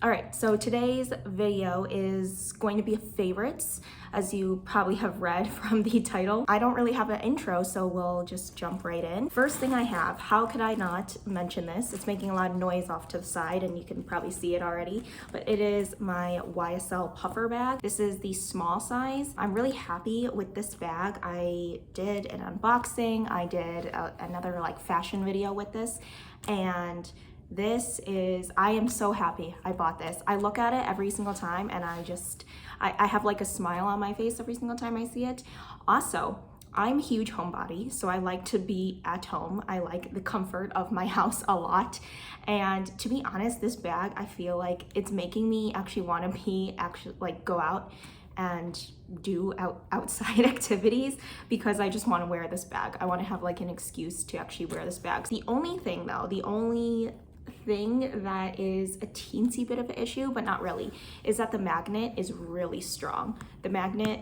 All right, so today's video is going to be favorites, as you probably have read from the title. I don't really have an intro, so we'll just jump right in. First thing I have, how could I not mention this? It's making a lot of noise off to the side and you can probably see it already, but it is my YSL puffer bag. This is the small size. I'm really happy with this bag. I did an unboxing. I did another like fashion video with this, and I am so happy I bought this. I look at it every single time and I have like a smile on my face every single time I see it. Also, I'm a huge homebody, so I like to be at home. I like the comfort of my house a lot. And to be honest, this bag, I feel like it's making me actually want to go out and do outside activities, because I just want to wear this bag. I want to have like an excuse to actually wear this bag. The only thing though, the only thing that is a teensy bit of an issue, but not really, is that the magnet is really strong. The magnet,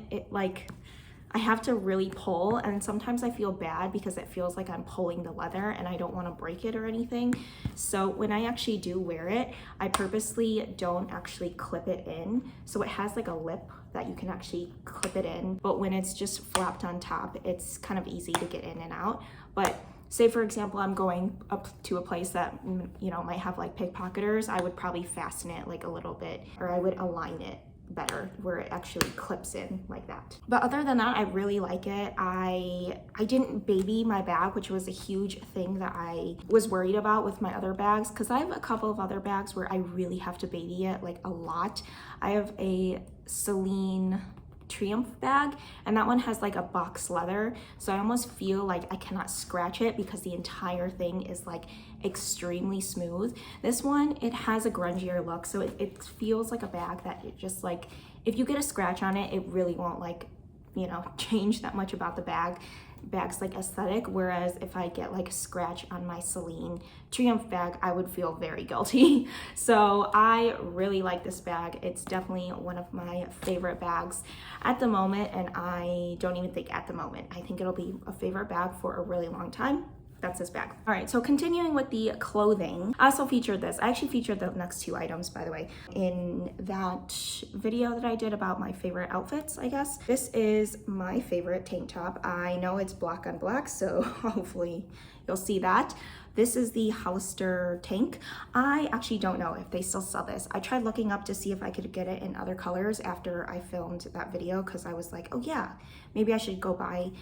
I have to really pull, and sometimes I feel bad because it feels like I'm pulling the leather and I don't want to break it or anything. So when I actually do wear it, I purposely don't actually clip it in. So it has like a lip that you can actually clip it in, but when it's just flapped on top, it's kind of easy to get in and out. But say for example, I'm going up to a place that, you know, might have like pickpocketers, I would probably fasten it like a little bit, or I would align it better where it actually clips in like that. But other than that, I really like it. I didn't baby my bag, which was a huge thing that I was worried about with my other bags, because I have a couple of other bags where I really have to baby it like a lot. I have a Celine Triumph bag, and that one has like a box leather, so I almost feel like I cannot scratch it because the entire thing is like extremely smooth. This one, it has a grungier look, so it feels like a bag that it just like, if you get a scratch on it, it really won't like, you know, change that much about the bag's like aesthetic. Whereas if I get like a scratch on my Celine Triumph bag, I would feel very guilty. So I really like this bag. It's definitely one of my favorite bags at the moment, and I don't even think at the moment. I think it'll be a favorite bag for a really long time. That's this bag. All right, so continuing with the clothing, I also featured this. I actually featured the next two items, by the way, in that video that I did about my favorite outfits, I guess. This is my favorite tank top. I know it's black on black, so hopefully you'll see that. This is the Hollister tank. I actually don't know if they still sell this. I tried looking up to see if I could get it in other colors after I filmed that video, because I was like, oh yeah, maybe I should go buy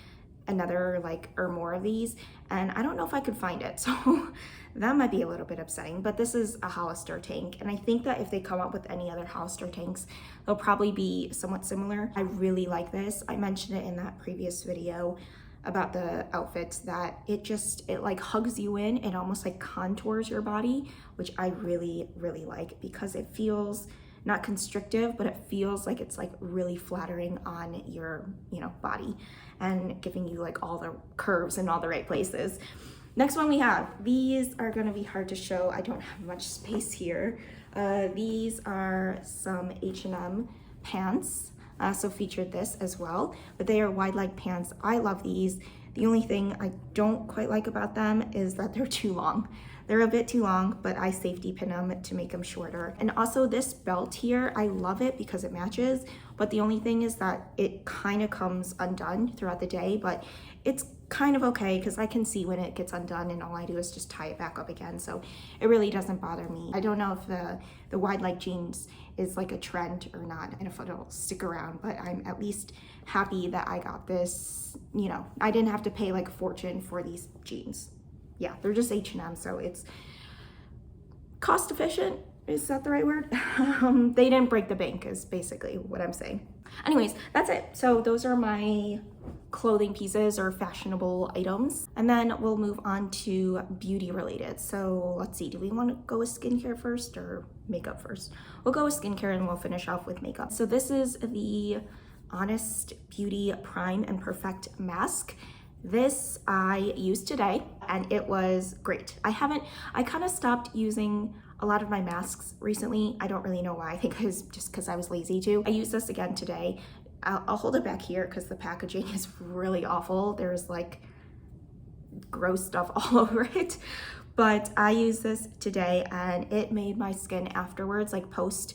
another or more of these, and I don't know if I could find it, so that might be a little bit upsetting. But this is a Hollister tank, and I think that if they come up with any other Hollister tanks, they'll probably be somewhat similar. I really like this. I mentioned it in that previous video about the outfits, that it like hugs you in and almost like contours your body, which I really like, because it feels not constrictive, but it feels like it's like really flattering on your, you know, body, and giving you like all the curves in all the right places. Next one we have, these are gonna be hard to show. I don't have much space here. These are some H&M pants. So featured this as well, but they are wide leg pants. I love these. The only thing I don't quite like about them is that they're too long. They're a bit too long, but I safety pin them to make them shorter. And also this belt here, I love it because it matches, but the only thing is that it kind of comes undone throughout the day, but it's kind of okay because I can see when it gets undone, and all I do is just tie it back up again, so it really doesn't bother me. I don't know if the wide leg jeans is like a trend or not, and if it'll stick around, but I'm at least happy that I got this. You know, I didn't have to pay like a fortune for these jeans. Yeah, they're just H&M, so it's cost efficient. Is that the right word? They didn't break the bank is basically what I'm saying. Anyways, that's it. So those are my clothing pieces or fashionable items. And then we'll move on to beauty related. So let's see, do we want to go with skincare first or makeup first? We'll go with skincare and we'll finish off with makeup. So this is the Honest Beauty Prime and Perfect Mask. This I used today and it was great. I kind of stopped using a lot of my masks recently. I don't really know why. I think it was just because I was lazy to. I used this again today. I'll hold it back here because the packaging is really awful. There's like gross stuff all over it. But I used this today and it made my skin afterwards, like post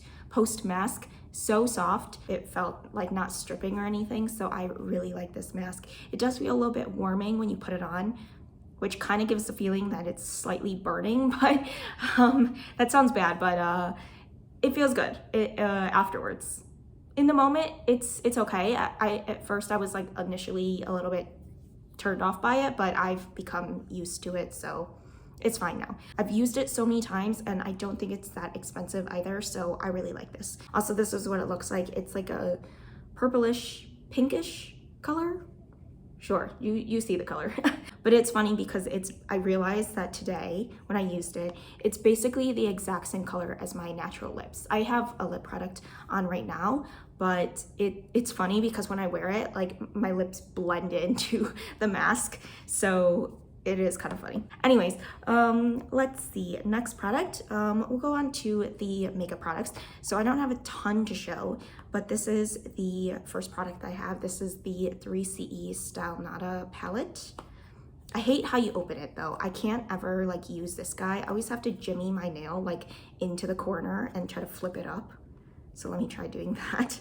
mask, so soft. It felt like not stripping or anything, so I really like this mask. It does feel a little bit warming when you put it on, which kind of gives the feeling that it's slightly burning, but that sounds bad, but it feels good afterwards. In the moment, it's okay. At first I was like initially a little bit turned off by it, but I've become used to it, so it's fine now. I've used it so many times and I don't think it's that expensive either, so I really like this. Also, this is what it looks like. It's like a purplish, pinkish color. Sure, you see the color. But it's funny because I realized that today when I used it, it's basically the exact same color as my natural lips. I have a lip product on right now, but it's funny because when I wear it, like my lips blend into the mask. So it is kind of funny. Anyways, let's see, next product. We'll go on to the makeup products. So I don't have a ton to show, but this is the first product I have. This is the 3CE Style Nada palette. I hate how you open it though. I can't ever like use this guy. I always have to jimmy my nail like into the corner and try to flip it up. So let me try doing that.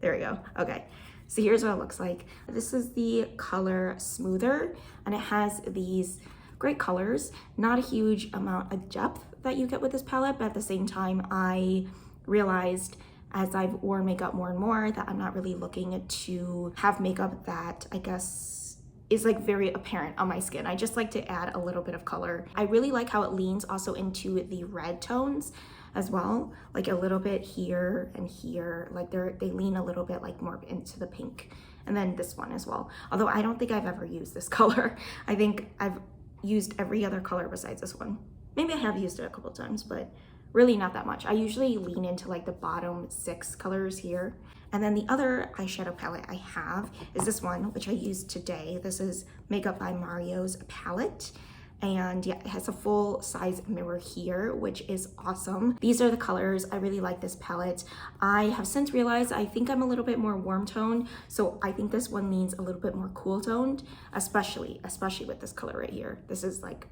There we go, okay. So here's what it looks like. This is the color Smoother, and it has these great colors. Not a huge amount of depth that you get with this palette, but at the same time, I realized as I've worn makeup more and more that I'm not really looking to have makeup that I guess is like very apparent on my skin. I just like to add a little bit of color. I really like how it leans also into the red tones as well, like a little bit here and here, like they lean a little bit like more into the pink, and then this one as well, although I don't think I've ever used this color. I think I've used every other color besides this one. Maybe I have used it a couple times, but really not that much. I usually lean into like the bottom 6 colors here. And then the other eyeshadow palette I have is this one, which I used today. This is Makeup by Mario's palette. And yeah, it has a full size mirror here, which is awesome. These are the colors. I really like this palette. I have since realized I think I'm a little bit more warm toned, so I think this one leans a little bit more cool toned, especially with this color right here. This is like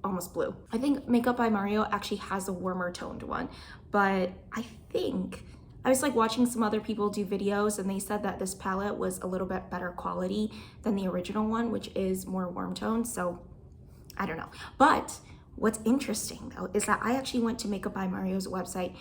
almost blue. I think Makeup by Mario actually has a warmer toned one, but I think I was like watching some other people do videos and they said that this palette was a little bit better quality than the original one, which is more warm toned, so I don't know. But what's interesting though is that I actually went to Makeup by Mario's website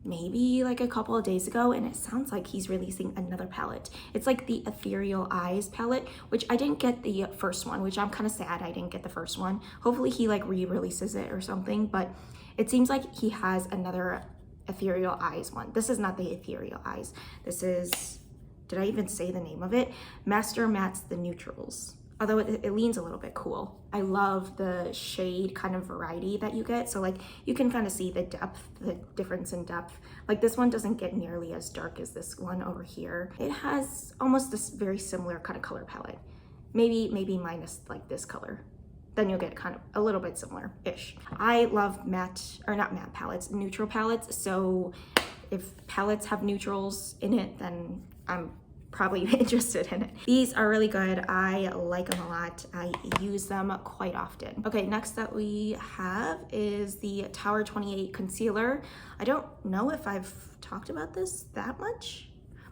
maybe like a couple of days ago, and it sounds like he's releasing another palette. It's like the Ethereal Eyes palette, which I didn't get the first one, which I'm kind of sad I didn't get the first one. Hopefully he like re-releases it or something, but it seems like he has another Ethereal Eyes one. This is not the Ethereal Eyes. This is, did I even say the name of it? Master Mattes the Neutrals. Although it leans a little bit cool. I love the shade kind of variety that you get. So like you can kind of see the depth, the difference in depth. Like this one doesn't get nearly as dark as this one over here. It has almost this very similar kind of color palette. Maybe minus like this color. Then you'll get kind of a little bit similar-ish. I love matte, or not matte palettes, neutral palettes. So if palettes have neutrals in it, then I'm probably interested in it. These are really good. I like them a lot. I use them quite often. Okay, next that we have is the Tower 28 concealer. I don't know if I've talked about this that much.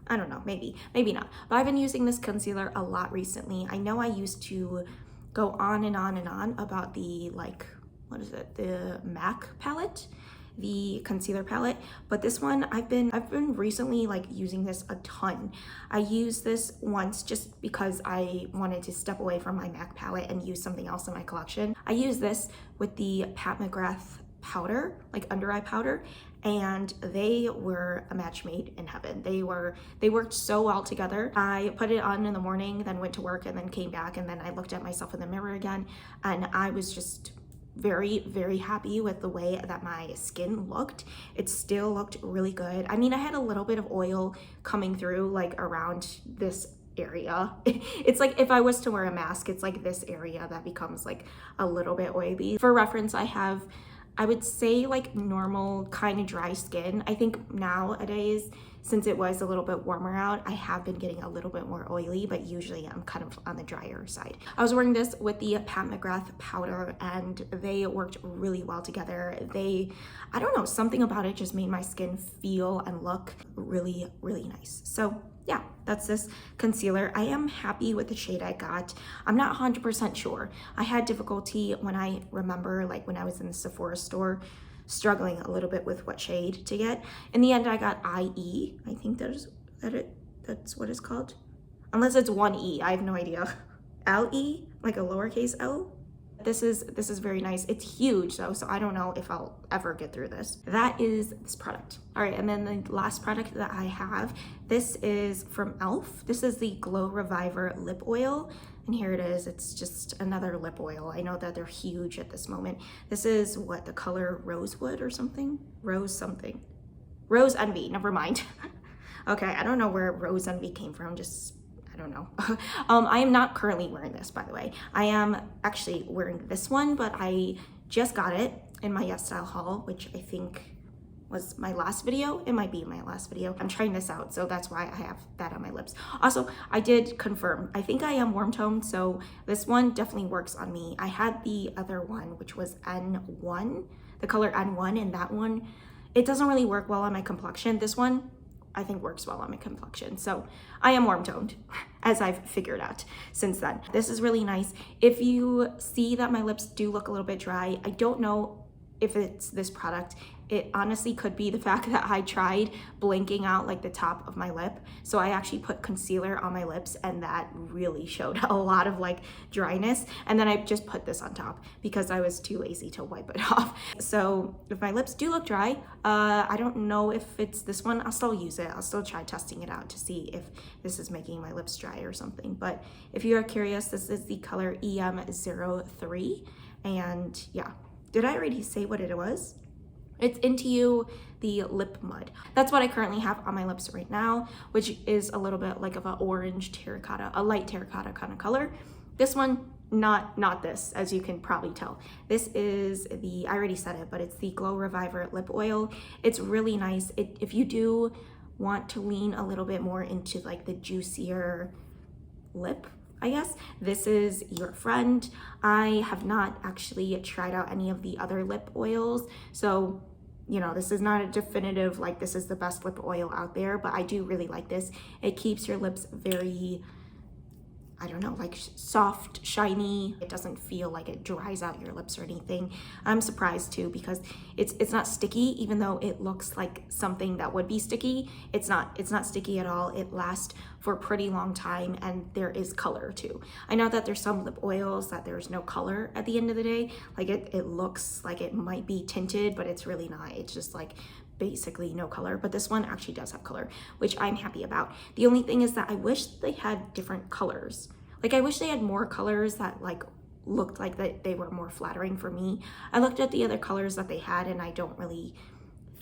I don't know, maybe not. But I've been using this concealer a lot recently. I know I used to go on and on and on about the like, what is it? The MAC palette, the concealer palette, but this one I've been recently like using this a ton. I used this once just because I wanted to step away from my MAC palette and use something else in my collection. I used this with the Pat McGrath powder, like under eye powder, and they were a match made in heaven. They worked so well together. I put it on in the morning, then went to work, and then came back, and then I looked at myself in the mirror again, and I was just very happy with the way that my skin looked. It still looked really good. I mean, I had a little bit of oil coming through like around this area. It's like if I was to wear a mask, it's like this area that becomes like a little bit oily. For reference, I have I would say like normal kind of dry skin. I think nowadays, since it was a little bit warmer out, I have been getting a little bit more oily, but usually I'm kind of on the drier side. I was wearing this with the Pat McGrath powder and they worked really well together. I don't know, something about it just made my skin feel and look really, really nice. So yeah, that's this concealer. I am happy with the shade I got. I'm not 100% sure. I had difficulty when I remember, like when I was in the Sephora store, struggling a little bit with what shade to get. In the end, I got IE. I think that's what it's called. Unless it's one E, I have no idea. LE, like a lowercase L. This is very nice. It's huge though, so I don't know if I'll ever get through this. That is this product. All right, and then the last product that I have, this is from e.l.f. This is the Glow Reviver Lip Oil. And here it is. It's just another lip oil. I know that they're huge at this moment. This is what, the color Rosewood or something? Rose something. Rose Envy, never mind. Okay, I don't know where Rose Envy came from, just, I don't know. I am not currently wearing this, by the way. I am actually wearing this one, but I just got it in my Yes Style haul, which I think was my last video. It might be my last video. I'm trying this out, so that's why I have that on my lips. Also, I did confirm, I think I am warm toned, so this one definitely works on me. I had the other one, which was N1, the color N1, and that one, it doesn't really work well on my complexion. This one, I think works well on my complexion. So I am warm toned, as I've figured out since then. This is really nice. If you see that my lips do look a little bit dry, I don't know if it's this product. It honestly could be the fact that I tried blinking out like the top of my lip. So I actually put concealer on my lips and that really showed a lot of like dryness. And then I just put this on top because I was too lazy to wipe it off. So if my lips do look dry, I don't know if it's this one. I'll still use it. I'll still try testing it out to see if this is making my lips dry or something. But if you are curious, this is the color EM03. And yeah, did I already say what it was? It's Into You, the Lip Mud. That's what I currently have on my lips right now, which is a little bit like of an orange terracotta, a light terracotta kind of color. This one, not this, as you can probably tell. This is the, I already said it, but it's the Glow Reviver Lip Oil. It's really nice. If you do want to lean a little bit more into like the juicier lip, I guess, this is your friend. I have not actually tried out any of the other lip oils, so you know, this is not a definitive like this is the best lip oil out there, but I do really like this. It keeps your lips very, I don't know, like soft, shiny. It doesn't feel like it dries out your lips or anything. I'm surprised too because it's not sticky, even though it looks like something that would be sticky. It's not sticky at all. It lasts for a pretty long time and there is color too. I know that there's some lip oils that there's no color at the end of the day. Like it looks like it might be tinted, but it's really not. It's just like basically no color, but this one actually does have color, which I'm happy about. The only thing is that I wish they had different colors. Like I wish they had more colors that like looked like that they were more flattering for me. I looked at the other colors that they had and I don't really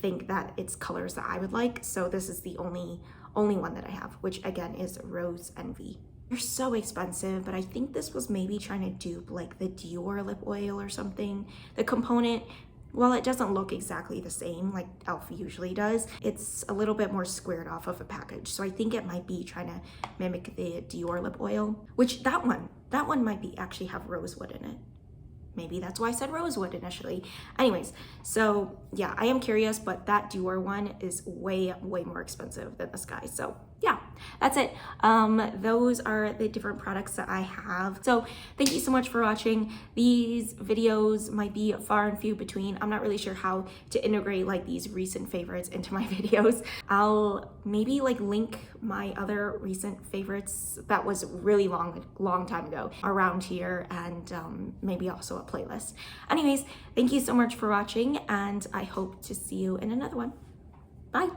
think that it's colors that I would like. So this is the only one that I have, which again is Rose Envy. They're so expensive, but I think this was maybe trying to dupe like the Dior lip oil or something. The component, well, it doesn't look exactly the same like e.l.f. usually does. It's a little bit more squared off of a package. So I think it might be trying to mimic the Dior lip oil, which that one might be actually have rosewood in it. Maybe that's why I said rosewood initially. Anyways, so yeah, I am curious, but that Dior one is way more expensive than this guy. So yeah, that's it. Those are the different products that I have. So thank you so much for watching. These videos might be far and few between. I'm not really sure how to integrate like these recent favorites into my videos. I'll maybe like link my other recent favorites that was really long time ago around here, and maybe also a playlist. Anyways, thank you so much for watching and I hope to see you in another one. Bye.